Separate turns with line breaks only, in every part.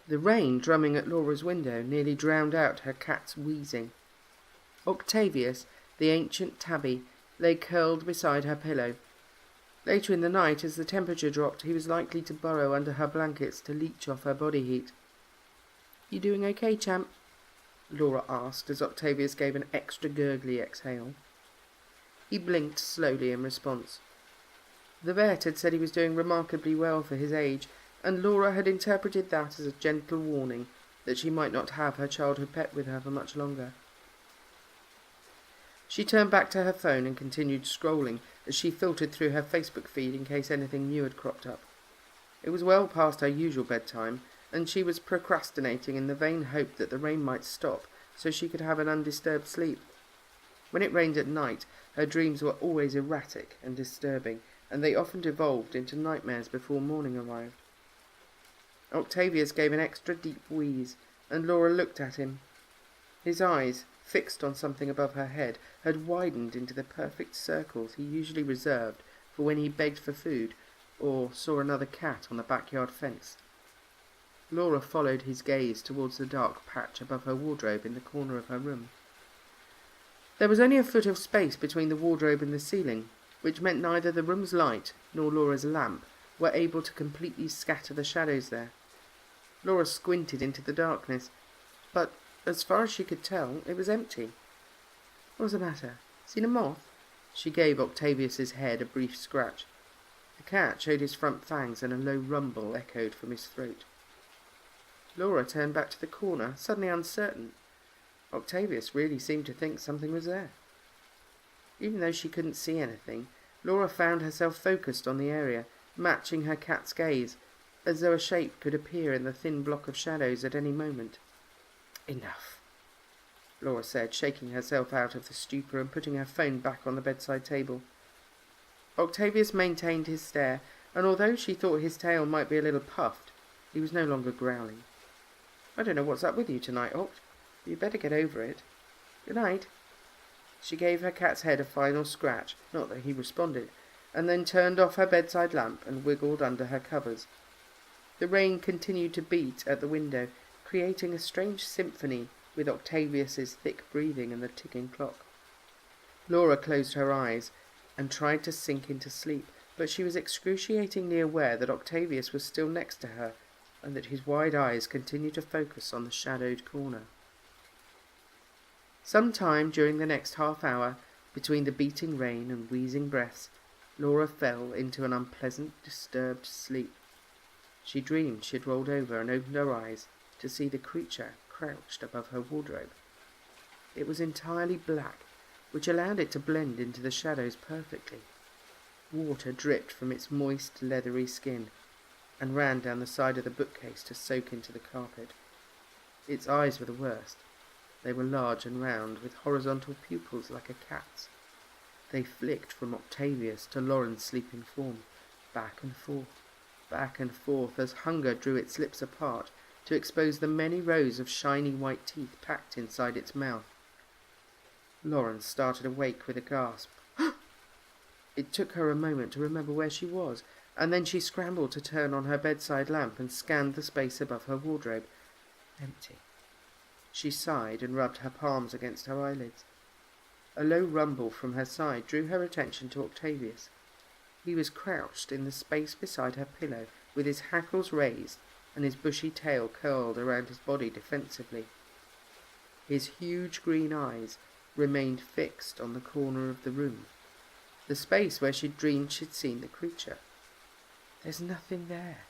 The rain drumming at Laura's window nearly drowned out her cat's wheezing. Octavius, the ancient tabby, lay curled beside her pillow. Later in the night, as the temperature dropped, he was likely to burrow under her blankets to leech off her body heat. "You doing okay, champ?" Laura asked as Octavius gave an extra gurgly exhale. He blinked slowly in response. The vet had said he was doing remarkably well for his age, and Laura had interpreted that as a gentle warning that she might not have her childhood pet with her for much longer. She turned back to her phone and continued scrolling as she filtered through her Facebook feed in case anything new had cropped up. It was well past her usual bedtime, and she was procrastinating in the vain hope that the rain might stop so she could have an undisturbed sleep. When it rained at night, her dreams were always erratic and disturbing, and they often devolved into nightmares before morning arrived. Octavius gave an extra deep wheeze, and Laura looked at him. His eyes, fixed on something above her head, had widened into the perfect circles he usually reserved for when he begged for food or saw another cat on the backyard fence. Laura followed his gaze towards the dark patch above her wardrobe in the corner of her room. There was only a foot of space between the wardrobe and the ceiling, which meant neither the room's light nor Laura's lamp were able to completely scatter the shadows there. Laura squinted into the darkness, but as far as she could tell, it was empty. "What's the matter? Seen a moth?" She gave Octavius's head a brief scratch. The cat showed his front fangs, and a low rumble echoed from his throat. Laura turned back to the corner, suddenly uncertain. Octavius really seemed to think something was there. Even though she couldn't see anything, Laura found herself focused on the area, matching her cat's gaze, as though a shape could appear in the thin block of shadows at any moment. "Enough," Laura said, shaking herself out of the stupor and putting her phone back on the bedside table. Octavius maintained his stare, and although she thought his tail might be a little puffed, he was no longer growling. "I don't know what's up with you tonight, Oct. You'd better get over it. Good night." She gave her cat's head a final scratch, not that he responded, and then turned off her bedside lamp and wiggled under her covers. The rain continued to beat at the window, creating a strange symphony with Octavius's thick breathing and the ticking clock. Laura closed her eyes and tried to sink into sleep, but she was excruciatingly aware that Octavius was still next to her, and that his wide eyes continued to focus on the shadowed corner. Some time during the next half hour, between the beating rain and wheezing breaths, Laura fell into an unpleasant, disturbed sleep. She dreamed she had rolled over and opened her eyes to see the creature crouched above her wardrobe. It was entirely black, which allowed it to blend into the shadows perfectly. Water dripped from its moist, leathery skin and ran down the side of the bookcase to soak into the carpet. Its eyes were the worst. They were large and round, with horizontal pupils like a cat's. They flicked from Octavius to Lauren's sleeping form, back and forth, as hunger drew its lips apart to expose the many rows of shiny white teeth packed inside its mouth. Lauren started awake with a gasp. It took her a moment to remember where she was, and then she scrambled to turn on her bedside lamp and scanned the space above her wardrobe. Empty. She sighed and rubbed her palms against her eyelids. A low rumble from her side drew her attention to Octavius. He was crouched in the space beside her pillow, with his hackles raised and his bushy tail curled around his body defensively. His huge green eyes remained fixed on the corner of the room, the space where she'd dreamed she'd seen the creature. "There's nothing there,"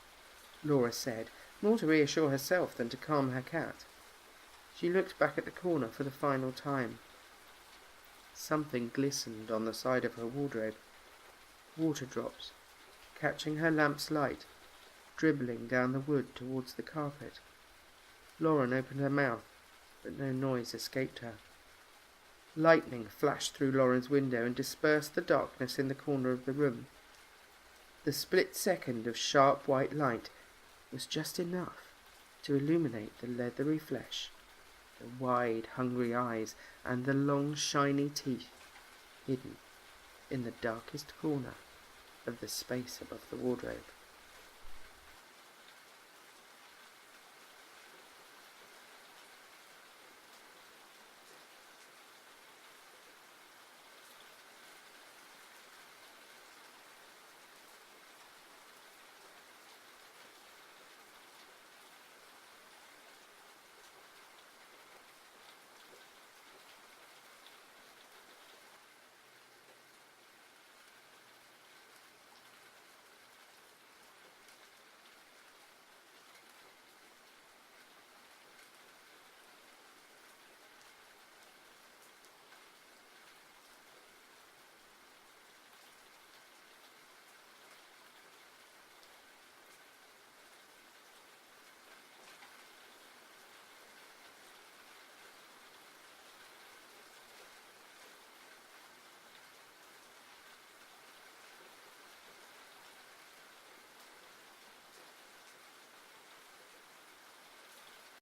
Laura said, more to reassure herself than to calm her cat. She looked back at the corner for the final time. Something glistened on the side of her wardrobe. Water drops, catching her lamp's light, dribbling down the wood towards the carpet. Lauren opened her mouth, but no noise escaped her. Lightning flashed through Lauren's window and dispersed the darkness in the corner of the room. The split second of sharp white light was just enough to illuminate the leathery flesh, the wide, hungry eyes, and the long, shiny teeth, hidden in the darkest corner of the space above the wardrobe.